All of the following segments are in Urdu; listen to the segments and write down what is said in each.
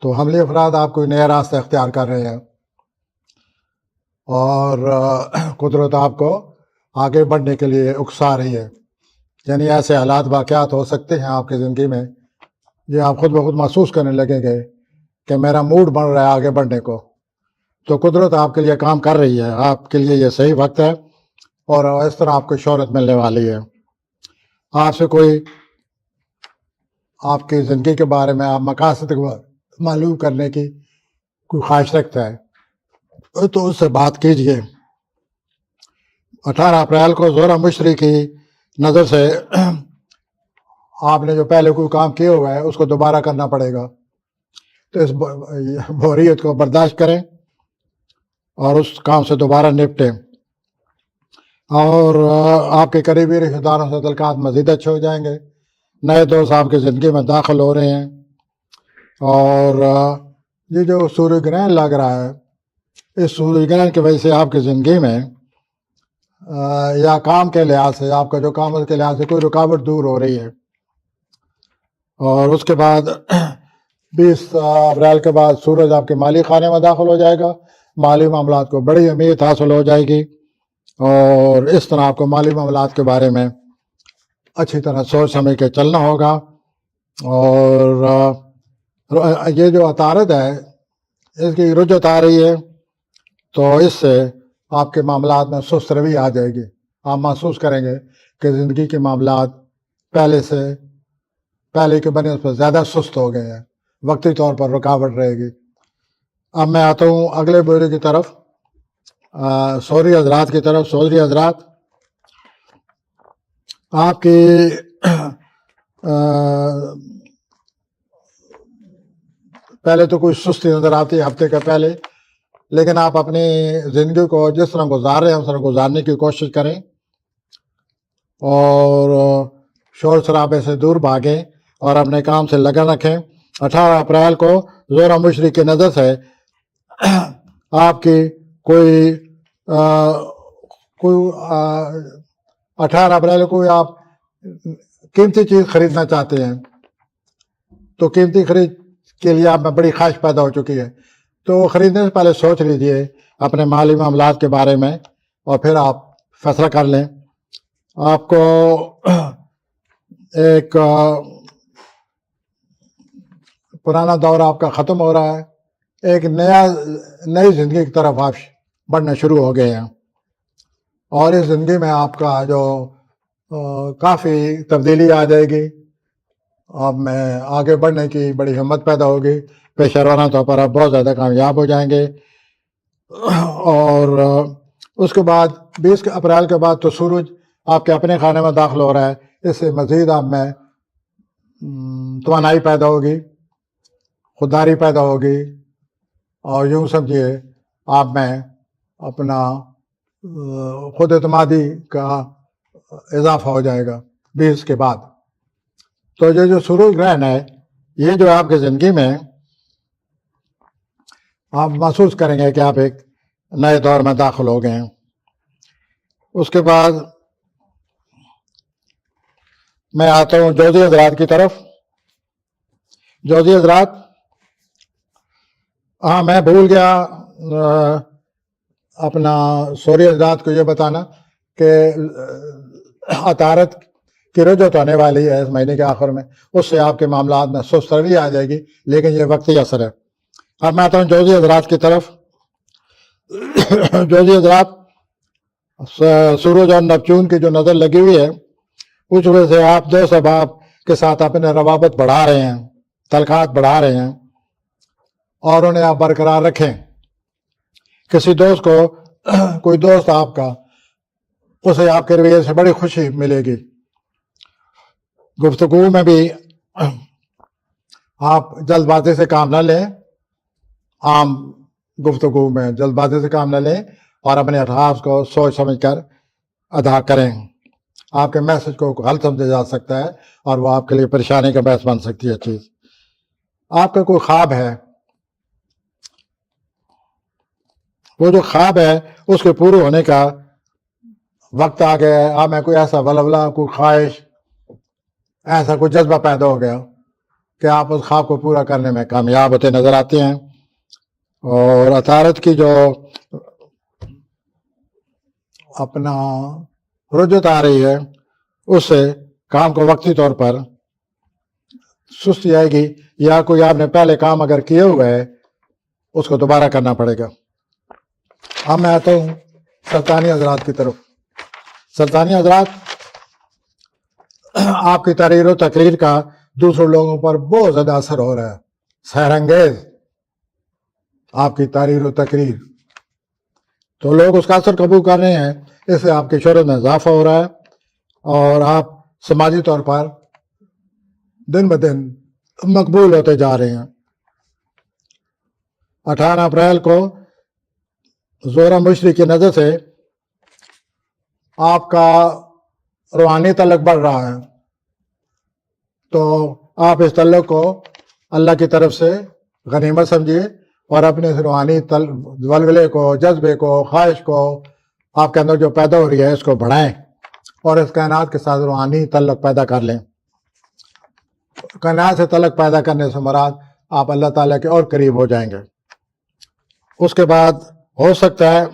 تو حملی افراد آپ کوئی نیا راستہ اختیار کر رہے ہیں اور قدرت آپ کو آگے بڑھنے کے لیے اکسا رہی ہے. یعنی ایسے حالات واقعات ہو سکتے ہیں آپ کی زندگی میں یہ آپ خود بخود محسوس کرنے لگیں گے کہ میرا موڈ بن رہا ہے آگے بڑھنے کو. تو قدرت آپ کے لیے کام کر رہی ہے، آپ کے لیے یہ صحیح وقت ہے اور اس طرح آپ کو شہرت ملنے والی ہے. آپ سے کوئی آپ کی زندگی کے بارے میں آپ مقاصد معلوم کرنے کی کوئی خواہش رکھتا ہے تو اس سے بات کیجیے. 18 اپریل کو زہرہ مشتری کی نظر سے آپ نے جو پہلے کوئی کام کیا ہوا ہے اس کو دوبارہ کرنا پڑے گا. تو اس بوریت کو برداشت کریں اور اس کام سے دوبارہ نپٹیں اور آپ کے قریبی رشتہ داروں سے تعلقات مزید اچھے ہو جائیں گے. نئے دوست آپ کی زندگی میں داخل ہو رہے ہیں اور یہ جو سورج گرہن لگ رہا ہے اس سورج گرہن کی وجہ سے آپ کی زندگی میں یا کام کے لحاظ سے آپ کا جو کام کے لحاظ سے کوئی رکاوٹ دور ہو رہی ہے. اور اس کے بعد 20 اپریل کے بعد سورج آپ کے مالی خانے میں داخل ہو جائے گا. مالی معاملات کو بڑی امید حاصل ہو جائے گی اور اس طرح آپ کو مالی معاملات کے بارے میں اچھی طرح سوچ سمجھ کے چلنا ہوگا. اور یہ جو عطارد ہے اس کی رجعت آ رہی ہے تو اس سے آپ کے معاملات میں سست روی آ جائے گی. آپ محسوس کریں گے کہ زندگی کے معاملات پہلے کے بنے پر زیادہ سست ہو گئے ہیں، وقتی طور پر رکاوٹ رہے گی. اب میں آتا ہوں اگلے بورے کی طرف، سوری حضرات کی طرف. سوری حضرات، آپ کی پہلے تو کوئی سستی نظر آتی ہے ہفتے کا پہلے، لیکن آپ اپنی زندگی کو جس طرح گزار رہے ہیں اس طرح گزارنے کی کوشش کریں اور شور شرابے سے دور بھاگیں اور اپنے کام سے لگن رکھیں. 18 اپریل کو زہرہ مشتری کی نظر سے آپ کی کوئی 18 اپریل کو آپ قیمتی چیز خریدنا چاہتے ہیں تو قیمتی خرید کے لیے آپ میں بڑی خواہش پیدا ہو چکی ہے تو خریدنے سے پہلے سوچ لیجئے اپنے مالی معاملات کے بارے میں اور پھر آپ فیصلہ کر لیں. آپ کو ایک پرانا دور آپ کا ختم ہو رہا ہے، ایک نئی زندگی کی طرف آپ بڑھنا شروع ہو گئے ہیں اور اس زندگی میں آپ کا جو کافی تبدیلی آ جائے گی. آپ میں آگے بڑھنے کی بڑی ہمت پیدا ہوگی، پیشہ ورانہ طور پر آپ بہت زیادہ کامیاب ہو جائیں گے. اور اس کے بعد 20 اپریل کے بعد تو سورج آپ کے اپنے خانے میں داخل ہو رہا ہے. اس سے مزید آپ میں توانائی پیدا ہوگی، خودداری پیدا ہوگی اور یوں سمجھیے آپ میں اپنا خود اعتمادی کا اضافہ ہو جائے گا 20 کے بعد. تو یہ جو سورج گرہن ہے یہ جو آپ کی زندگی میں آپ محسوس کریں گے کہ آپ ایک نئے دور میں داخل ہو گئے ہیں. اس کے بعد میں آتا ہوں جوزی حضرات کی طرف. جوزی حضرات، ہاں میں بھول گیا اپنا سوری حضرات کو یہ بتانا کہ عطارد کی رجعت ہونے والی ہے اس مہینے کے آخر میں، اس سے آپ کے معاملات میں سست روی آ جائے گی لیکن یہ وقتی اثر ہے. اب میں آتا ہوں جوزی حضرات کی طرف. جوزی حضرات، سورج اور نیپچون کی جو نظر لگی ہوئی ہے اس وجہ سے آپ دوست احباب کے ساتھ اپنے روابط بڑھا رہے ہیں، تعلقات بڑھا رہے ہیں اور انہیں آپ برقرار رکھیں. کسی دوست کو کوئی دوست آپ کا اسے آپ کے رویے سے بڑی خوشی ملے گی. گفتگو میں بھی آپ جلد بازی سے کام نہ لیں، عام گفتگو میں جلد بازی سے کام نہ لیں اور اپنے الفاظ کو سوچ سمجھ کر ادا کریں. آپ کے میسج کو غلط سمجھا جا سکتا ہے اور وہ آپ کے لیے پریشانی کا باعث بن سکتی ہے چیز. آپ کا کوئی خواب ہے، وہ جو خواب ہے اس کے پورے ہونے کا وقت آ گیا ہے. آپ میں کوئی ایسا ولولہ، کوئی خواہش، ایسا کوئی جذبہ پیدا ہو گیا کہ آپ اس خواب کو پورا کرنے میں کامیاب ہوتے نظر آتے ہیں. اور اطارت کی جو اپنا رجت آ رہی ہے اس سے کام کو وقتی طور پر سستی آئے گی، یا کوئی آپ نے پہلے کام اگر کیے ہوئے ہے اس کو دوبارہ کرنا پڑے گا. اب میں آتا ہوں سلطانی حضرات کی طرف. سلطانی حضرات، آپ کی تحریر و تقریر کا دوسرے لوگوں پر بہت زیادہ اثر ہو رہا ہے. سحر انگیز آپ کی تحریر و تقریر، تو لوگ اس کا اثر قبول کر رہے ہیں. اس سے آپ کی شہرت میں اضافہ ہو رہا ہے اور آپ سماجی طور پر دن بدن مقبول ہوتے جا رہے ہیں. 18 اپریل کو زہرہ مشری کی نظر سے آپ کا روحانی تعلق بڑھ رہا ہے، تو آپ اس تعلق کو اللہ کی طرف سے غنیمت سمجھیے اور اپنے روحانی ولولے کو، جذبے کو، خواہش کو آپ کے اندر جو پیدا ہو رہی ہے اس کو بڑھائیں اور اس کائنات کے ساتھ روحانی تعلق پیدا کر لیں. کائنات سے تعلق پیدا کرنے سے مراد آپ اللہ تعالیٰ کے اور قریب ہو جائیں گے. اس کے بعد ہو سکتا ہے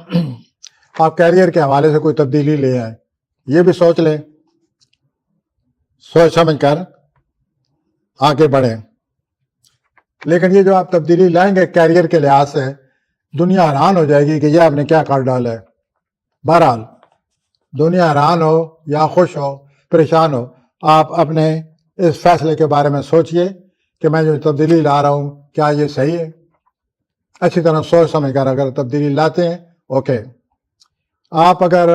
آپ کیریئر کے حوالے سے کوئی تبدیلی لے آئیں. یہ بھی سوچ لیں، سوچ سمجھ کر آگے بڑھیں. لیکن یہ جو آپ تبدیلی لائیں گے کیریئر کے لحاظ سے، دنیا حیران ہو جائے گی کہ یہ آپ نے کیا کر ڈالا ہے. بہرحال دنیا حیران ہو یا خوش ہو، پریشان ہو، آپ اپنے اس فیصلے کے بارے میں سوچئے کہ میں جو تبدیلی لا رہا ہوں کیا یہ صحیح ہے. اچھی طرح سوچ سمجھ کر اگر تبدیلی لاتے ہیں اوکے. آپ اگر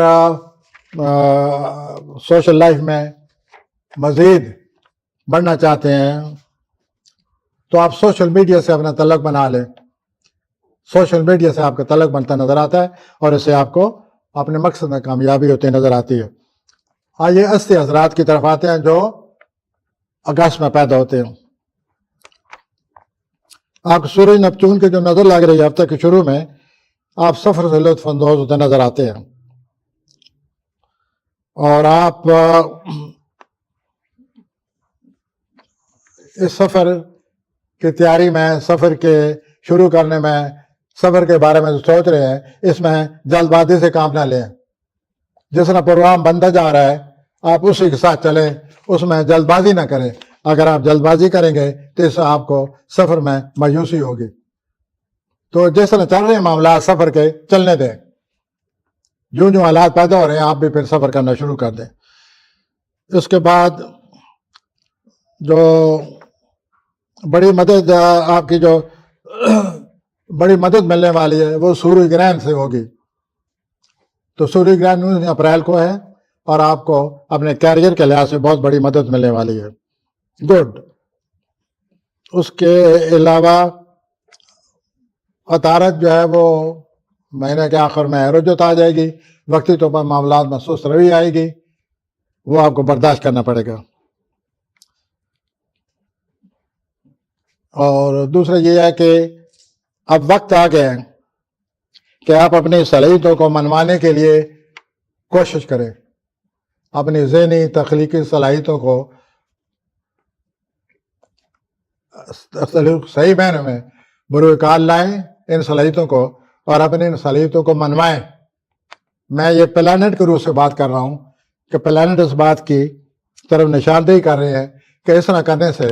سوشل لائف میں مزید بڑھنا چاہتے ہیں تو آپ سوشل میڈیا سے اپنا تعلق بنا لیں. سوشل میڈیا سے آپ کا تعلق بنتا نظر آتا ہے اور اس سے آپ کو اپنے مقصد میں کامیابی ہوتے نظر آتی ہے. آئیے 80 حضرات کی طرف آتے ہیں جو اگست میں پیدا ہوتے ہیں. آپ سورج نپتون کی جو نظر لگ رہی ہے ہفتے کے شروع میں، آپ سفر سے لطف اندوز ہوتے نظر آتے ہیں اور آپ اس سفر کی تیاری میں، سفر کے شروع کرنے میں، سفر کے بارے میں جو سوچ رہے ہیں اس میں جلد بازی سے کام نہ لیں. جس طرح پروگرام بنتا جا رہا ہے آپ اسی کے ساتھ چلیں، اس میں جلد بازی نہ کریں. اگر آپ جلد بازی کریں گے تو اس سے آپ کو سفر میں مایوسی ہوگی. تو جس طرح چل رہے ہیں معاملات سفر کے، چلنے دیں. جو جو حالات پیدا ہو رہے ہیں آپ بھی پھر سفر کرنا شروع کر دیں. اس کے بعد جو بڑی مدد آپ کی جو بڑی مدد ملنے والی ہے وہ سورج گرہن سے ہوگی. تو سورج گرہن 19 اپریل کو ہے اور آپ کو اپنے کیریئر کے لحاظ سے بہت بڑی مدد ملنے والی ہے. گڈ. اس کے علاوہ عطارد جو ہے وہ مہینے کے آخر میں رجت آ جائے گی، وقتی طور پر معاملات میں سست روی آئے گی، وہ آپ کو برداشت کرنا پڑے گا. اور دوسرا یہ ہے کہ اب وقت آ گیا ہے کہ آپ اپنی صلاحیتوں کو منوانے کے لیے کوشش کریں. اپنی ذہنی تخلیقی صلاحیتوں کو صحیح معنی میں بروئے کار لائیں ان صلاحیتوں کو اور اپنی ان صلاحیتوں کو منوائیں. میں یہ پلانٹ کے روح سے بات کر رہا ہوں کہ پلانٹ اس بات کی طرف نشاندہی کر رہے ہیں کہ اس طرح کرنے سے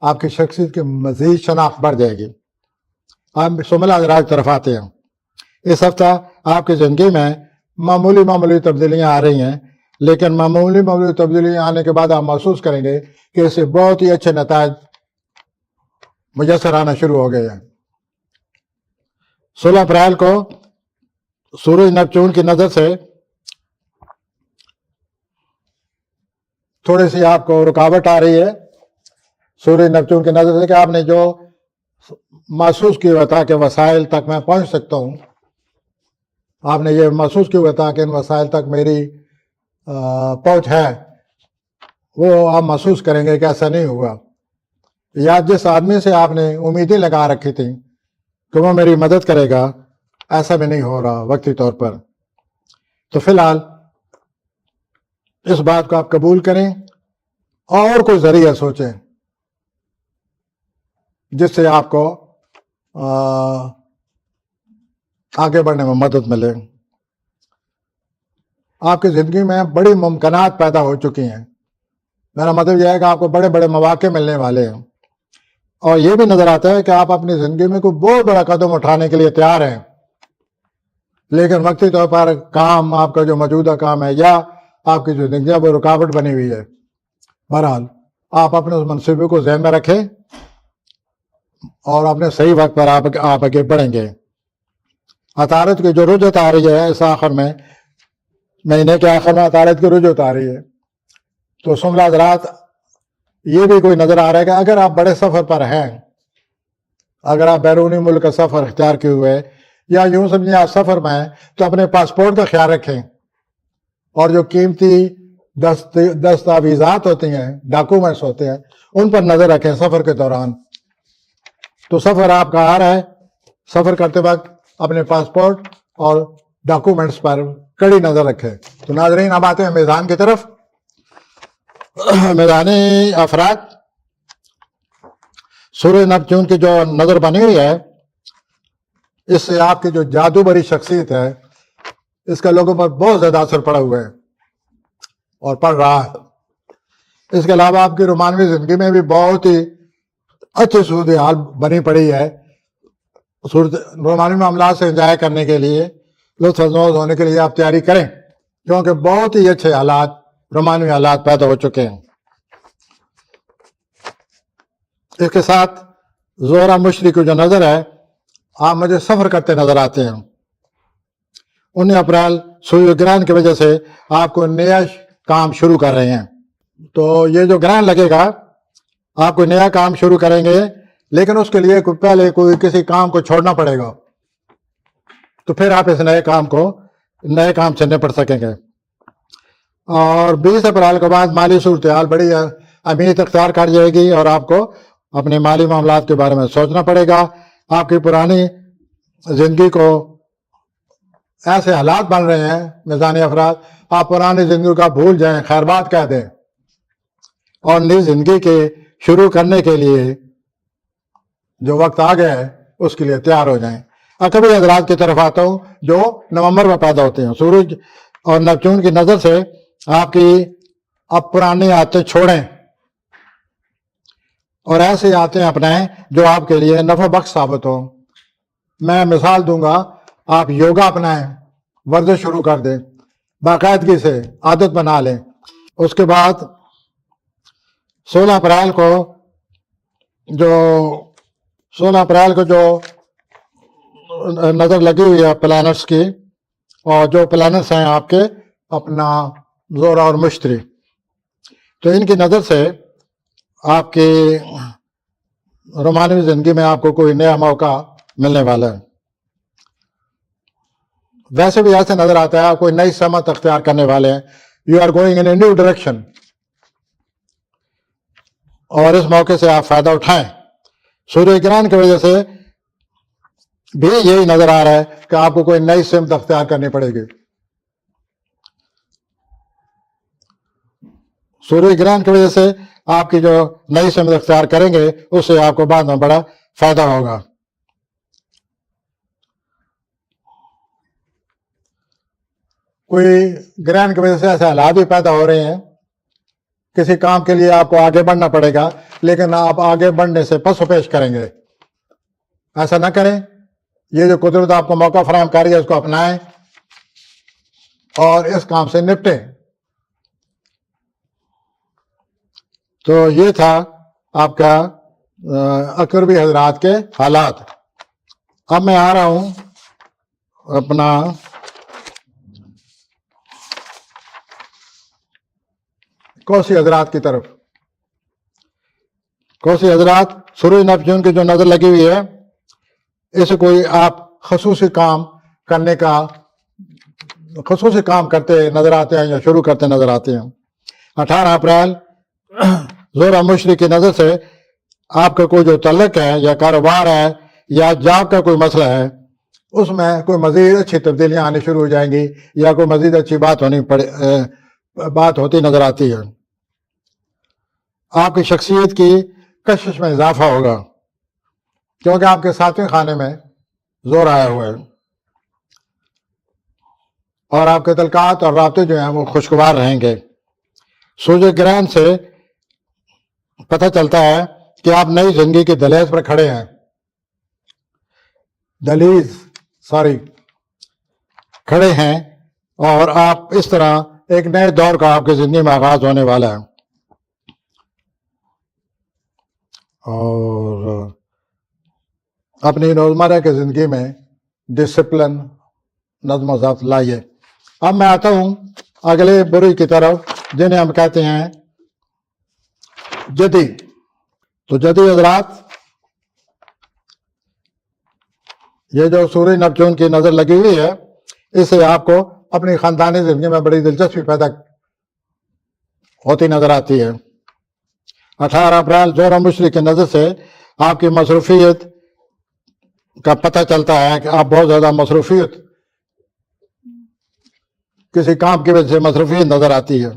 آپ کی شخصیت کی مزید شناخت بڑھ جائے گی. آپ شملہ حضرات کی طرف آتے ہیں. اس ہفتہ آپ کی زندگی میں معمولی تبدیلیاں آ رہی ہیں، لیکن معمولی تبدیلیاں آنے کے بعد آپ محسوس کریں گے کہ اس سے بہت ہی اچھے نتائج میسر آنا شروع ہو گئے ہیں. 16 اپریل کو سورج نیپچون کی نظر سے تھوڑی سی آپ کو رکاوٹ آ رہی ہے. سورج نیپچون کی نظر سے کہ آپ نے جو محسوس کیا ہوا تھا کہ وسائل تک میں پہنچ سکتا ہوں، آپ نے یہ محسوس کیا ہوا تھا کہ ان وسائل تک میری پہنچ ہے، وہ آپ محسوس کریں گے کہ ایسا نہیں ہوا. یا جس آدمی سے آپ نے امیدیں لگا رکھی تھیں کہ وہ میری مدد کرے گا، ایسا بھی نہیں ہو رہا وقتی طور پر. تو فی الحال اس بات کو آپ قبول کریں اور کوئی ذریعہ سوچیں. جس سے آپ کو آگے بڑھنے میں مدد ملے. آپ کی زندگی میں بڑی ممکنات پیدا ہو چکی ہیں. میرا مطلب یہ ہے کہ آپ کو بڑے بڑے مواقع ملنے والے ہیں, اور یہ بھی نظر آتا ہے کہ آپ اپنی زندگی میں کوئی بہت بڑا قدم اٹھانے کے لیے تیار ہیں, لیکن وقتی طور پر کام, آپ کا جو موجودہ کام ہے یا آپ کی جو زندگی ہے وہ رکاوٹ بنی ہوئی ہے. بہرحال آپ اپنے اس منصوبے کو ذہن میں رکھیں اور اپنے صحیح وقت پر آپ آگے بڑھیں گے. عطارد کی جو رجوع آ رہی ہے اس آخر میں, مہینے کے آخر میں عطارد کی رجوع آ رہی ہے, تو سمرا حضرات یہ بھی کوئی نظر آ رہا ہے کہ اگر آپ بڑے سفر پر ہیں, اگر آپ بیرونی ملک کا سفر اختیار کیے ہوئے یا یوں سمجھیں آپ سفر میں ہیں, تو اپنے پاسپورٹ کا خیال رکھیں, اور جو قیمتی دستاویزات ہوتی ہیں, ڈاکومنٹس ہوتے ہیں, ان پر نظر رکھیں سفر کے دوران. تو سفر آپ کا آ رہا ہے, سفر کرتے وقت اپنے پاسپورٹ اور ڈاکومنٹس پر کڑی نظر رکھیں. تو ناظرین اب آتے ہیں میدان کی طرف. میدانی افراد, سورہ نپتون کی جو نظر بنی ہوئی ہے, اس سے آپ کی جو جادو بری شخصیت ہے اس کا لوگوں پر بہت زیادہ اثر پڑا ہوا ہے اور پڑ رہا ہے. اس کے علاوہ آپ کی رومانوی زندگی میں بھی بہت ہی اچھی صورتحال بنی پڑی ہے. رومانوی معاملات سے انجوائے کرنے کے لیے, لطف اندوز ہونے کے لیے آپ تیاری کریں, کیونکہ بہت ہی اچھے حالات, رومانوی حالات پیدا ہو چکے ہیں. اس کے ساتھ زہرہ مشری کی جو نظر ہے, آپ مجھے سفر کرتے نظر آتے ہیں. 19 اپریل سورج گرہن کی وجہ سے آپ کو نیا کام شروع کر رہے ہیں. تو یہ جو گرہن لگے گا آپ کوئی نیا کام شروع کریں گے, لیکن اس کے لیے پہلے کوئی کسی کام کو چھوڑنا پڑے گا, تو پھر آپ اس نئے کام سے نپٹ سکیں گے. اور 20 اپریل کے بعد مالی صورتحال بڑی اہمیت اختیار کر جائے گی, اور آپ کو اپنے مالی معاملات کے بارے میں سوچنا پڑے گا. آپ کی پرانی زندگی کو ایسے حالات بن رہے ہیں میزانی افراد, آپ پرانی زندگی کا بھول جائیں, خیر بات کہہ دیں, اور نئی زندگی کے شروع کرنے کے لیے جو وقت آ گیا ہے اس کے لیے تیار ہو جائیں. کبھی حضرات کی طرف آتا ہوں جو نومبر میں پیدا ہوتے ہیں. سورج اور نیپچون کی نظر سے آپ کی اب پرانی عادتیں چھوڑیں اور ایسی عادتیں اپنائیں جو آپ کے لیے نفع بخش ثابت ہوں. میں مثال دوں گا, آپ یوگا اپنائیں, ورزش شروع کر دیں, باقاعدگی سے عادت بنا لیں. اس کے بعد 16 اپریل کو جو نظر لگی ہوئی ہے پلانٹس کی, اور جو پلانٹس ہیں آپ کے اپنا زہرہ اور مشتری, تو ان کی نظر سے آپ کی رومانوی زندگی میں آپ کو کوئی نیا موقع ملنے والا ہے. ویسے بھی ایسے نظر آتا ہے آپ کوئی نئی سمت اختیار کرنے والے ہیں. You are going in a new direction, اور اس موقع سے آپ فائدہ اٹھائیں. سورہ گرہن کی وجہ سے بھی یہی نظر آ رہا ہے کہ آپ کو کوئی نئی سمت اختیار کرنی پڑے گی. سورج گرہن کی وجہ سے آپ کی جو نئی سمت اختیار کریں گے اس سے آپ کو بعد میں بڑا فائدہ ہوگا. کوئی گرہن کی وجہ سے ایسے حالات بھی پیدا ہو رہے ہیں, کسی کام کے لیے آپ کو آگے بڑھنا پڑے گا, لیکن آپ آگے بڑھنے سے پس و پیش کریں گے. ایسا نہ کریں. یہ جو قدرت آپ کو موقع فراہم کر رہی ہے اس کو اپنائیں اور اس کام سے نپٹیں. تو یہ تھا آپ کا اقربی حضرات کے حالات. اب میں آ رہا ہوں اپنا کوسی حضرات کی طرف. کوسی حضرات, سورج نیپچون کی جو نظر لگی ہوئی ہے, اسے کوئی آپ خصوصی کام کرتے نظر آتے ہیں یا شروع کرتے نظر آتے ہیں. 18 اپریل زہرہ مشری کی نظر سے آپ کا کوئی جو تعلق ہے یا کاروبار ہے یا جاب کا کوئی مسئلہ ہے, اس میں کوئی مزید اچھی تبدیلیاں آنی شروع ہو جائیں گی یا کوئی مزید اچھی بات ہوتی نظر آتی ہے. آپ کی شخصیت کی کشش میں اضافہ ہوگا. کیونکہ آپ کے ساتویں خانے میں زور آیا ہوا ہے اور آپ کے تعلقات اور رابطے جو ہیں وہ خوشگوار رہیں گے۔ سورج گرہن سے پتہ چلتا ہے کہ آپ نئی زندگی کی دہلیز پر کھڑے ہیں، کھڑے ہیں، اور آپ اس طرح ایک نئے دور کا آپ کی زندگی میں آغاز ہونے والا ہے۔ اور اپنی روزمرہ کی زندگی میں ڈسپلن، نظم و ضبط لائیے۔ اب میں آتا ہوں اگلے بری کی طرف، جنہیں ہم کہتے ہیں جدی۔ تو جدی حضرات، یہ جو سورج نپتون کی نظر لگی ہوئی ہے، اس سے آپ کو اپنی خاندانی زندگی میں بڑی دلچسپی پیدا ہوتی نظر آتی ہے۔ 18 اپریل زہرہ مشرق کی نظر سے آپ کی مصروفیت کا پتہ چلتا ہے کہ آپ بہت زیادہ مصروفیت، کسی کام کی وجہ سے مصروفیت نظر آتی ہے،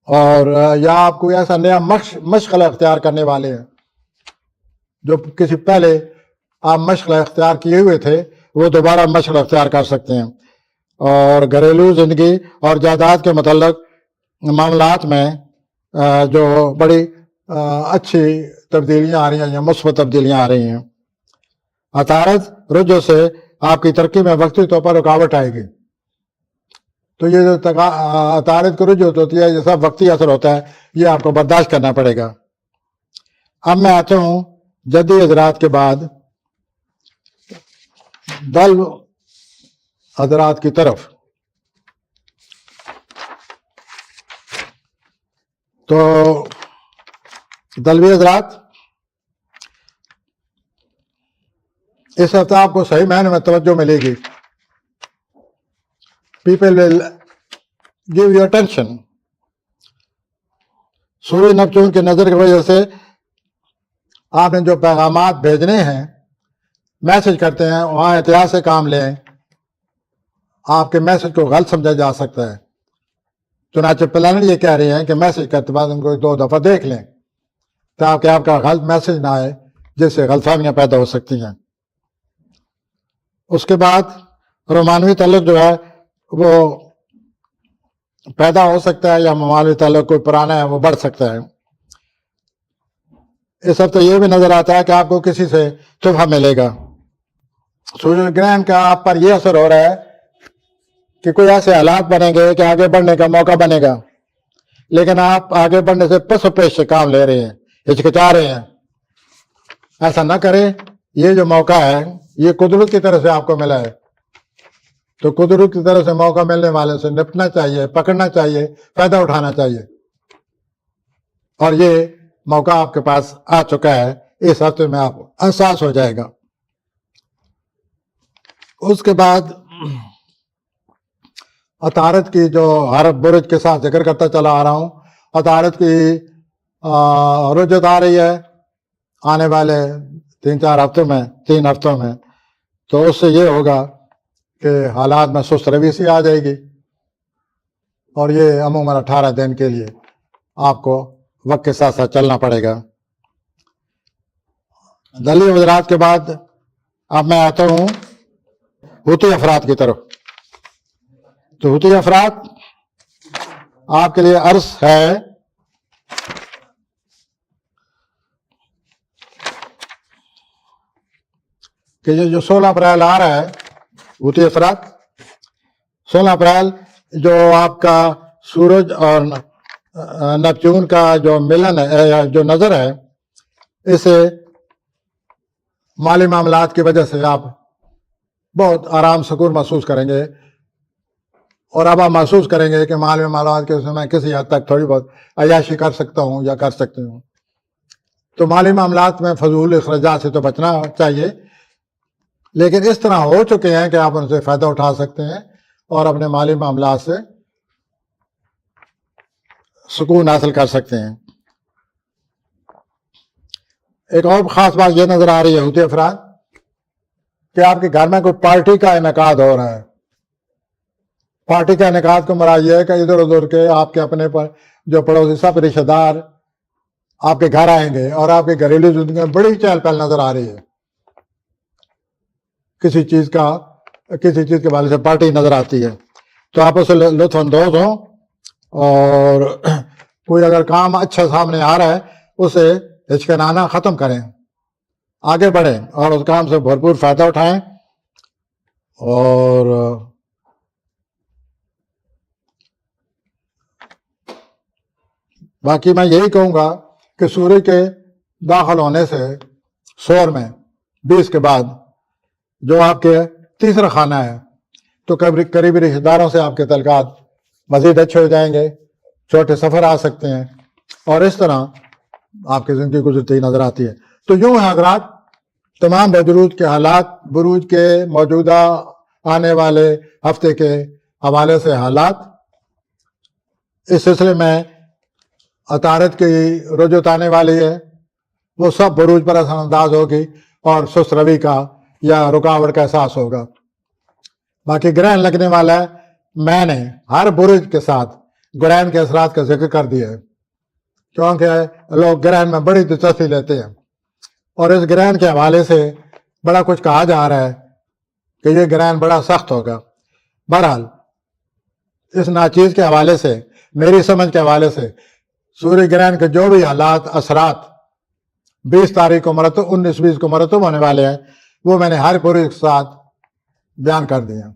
اور یا آپ کوئی ایسا نیا مشغلہ اختیار کرنے والے ہیں جو کسی پہلے آپ مشغلہ اختیار کیے ہوئے تھے، وہ دوبارہ مشغلہ اختیار کر سکتے ہیں۔ اور گھریلو زندگی اور جائیداد کے متعلق معاملات میں جو بڑی اچھی تبدیلیاں آ رہی ہیں یا مثبت تبدیلیاں آ رہی ہیں۔ عطارد رجوع سے آپ کی ترقی میں وقتی طور پر رکاوٹ آئے گی۔ تو یہ جو عطارد کو رجوع ہوتی ہے، یہ سب وقتی اثر ہوتا ہے، یہ آپ کو برداشت کرنا پڑے گا۔ اب میں آتا ہوں جدی حضرات کے بعد دل حضرات کی طرف۔ تو دلوی حضرات، اس ہفتے آپ کو صحیح معنی میں توجہ ملے گی۔ People will give you attention. سورج نپتون کی نظر کی وجہ سے آپ نے جو پیغامات بھیجنے ہیں، میسج کرتے ہیں، وہاں احتیاط سے کام لیں۔ آپ کے میسج کو غلط سمجھا جا سکتا ہے، چنانچہ پلانر یہ کہہ رہے ہیں کہ میسج کرتے بعد ان کو 2 دفعہ دیکھ لیں تاکہ آپ کا غلط میسج نہ آئے، جس سے غلط فہمیاں پیدا ہو سکتی ہیں۔ اس کے بعد رومانوی تعلق جو ہے وہ پیدا ہو سکتا ہے، یا ممالوی تعلق کوئی پرانا ہے وہ بڑھ سکتا ہے۔ اس ہفتے یہ بھی نظر آتا ہے کہ آپ کو کسی سے تحفہ ملے گا۔ سورج گرہن کا آپ پر یہ اثر ہو رہا ہے کہ کوئی ایسے حالات بنیں گے کہ آگے بڑھنے کا موقع بنے گا، لیکن آپ آگے بڑھنے سے پس و پیش سے کام لے رہے ہیں، ہچکچا رہے ہیں۔ ایسا نہ کریں۔ یہ جو موقع ہے یہ قدرت کی طرف سے آپ کو ملا ہے، تو قدرت کی طرف سے موقع ملنے والے سے نپٹنا چاہیے، پکڑنا چاہیے، فائدہ اٹھانا چاہیے، اور یہ موقع آپ کے پاس آ چکا ہے۔ اس ہفتے میں آپ کو احساس ہو جائے گا۔ اس کے بعد عطارد کی جو ہر برج کے ساتھ ذکر کرتا چلا آ رہا ہوں، عطارد کی رجت آ رہی ہے آنے والے 3 ہفتوں میں، تو اس سے یہ ہوگا کہ حالات میں سست روی سی آ جائے گی، اور یہ عموماً 18 دن کے لیے آپ کو وقت کے ساتھ ساتھ چلنا پڑے گا۔ دلی حضرات کے بعد اب میں آتا ہوں حوثی افراد کی طرف۔ تو حوثی افراد، آپ کے لیے عرض ہے کہ یہ جو 16 اپریل آ رہا ہے، حوثی افراد 16 اپریل جو آپ کا سورج اور نپتون کا جو ملن ہے یا جو نظر ہے، اسے مالی معاملات کی وجہ سے آپ بہت آرام سکون محسوس کریں گے، اور اب آپ محسوس کریں گے کہ مالی معاملات کے میں کسی حد تک تھوڑی بہت عیاشی کر سکتا ہوں یا کر سکتی ہوں۔ تو مالی معاملات میں فضول اخراجات سے تو بچنا چاہیے، لیکن اس طرح ہو چکے ہیں کہ آپ ان سے فائدہ اٹھا سکتے ہیں اور اپنے مالی معاملات سے سکون حاصل کر سکتے ہیں۔ ایک اور خاص بات یہ نظر آ رہی ہے حوثی افراد کہ آپ کے گھر میں کوئی پارٹی کا انعقاد ہو رہا ہے۔ پارٹی کا انعقاد کو مراد یہ ہے کہ ادھر ادھر کے آپ کے اپنے پر جو پڑوسی سب رشتہ دار آپ کے گھر آئیں گے اور آپ کی گھریلو زندگی میں بڑی چہل پہل نظر آ رہی ہے، کسی چیز کے حوالے سے پارٹی نظر آتی ہے، تو آپ اسے لطف اندوز ہوں اور کوئی اگر کام اچھا سامنے آ رہا ہے اسے ہچکچانا ختم کریں، آگے بڑھیں اور اس کام سے بھرپور فائدہ اٹھائیں۔ اور باقی میں یہی کہوں گا کہ سورج کے داخل ہونے سے سور میں 20 کے بعد جو آپ کے تیسرا خانہ ہے، تو قریبی رشتہ داروں سے آپ کے تعلقات مزید اچھے ہو جائیں گے، چھوٹے سفر آ سکتے ہیں، اور اس طرح آپ کی زندگی گزرتی نظر آتی ہے۔ تو یوں ہے حضرات، تمام بروج کے حالات، بروج کے موجودہ آنے والے ہفتے کے حوالے سے حالات، اس سلسلے میں عطارد کی رجوت آنے والی ہے، وہ سب بروج پر اثر انداز ہوگی اور سست روی کا یا رکاوٹ کا احساس ہوگا۔ باقی گرہن لگنے والا ہے، میں نے ہر برج کے ساتھ گرہن کے اثرات کا ذکر کر دیا ہے، کیونکہ لوگ گرہن میں بڑی دلچسپی لیتے ہیں اور اس گرہن کے حوالے سے بڑا کچھ کہا جا رہا ہے کہ یہ گرہن بڑا سخت ہوگا۔ بہرحال اس ناچیز کے حوالے سے، میری سمجھ کے حوالے سے، سورج گرہن کے جو بھی حالات، اثرات 20 تاریخ کو مرتب 19-20 کو مرتب ہونے والے ہیں، وہ میں نے ہر برج کے ساتھ بیان کر دیے ہیں۔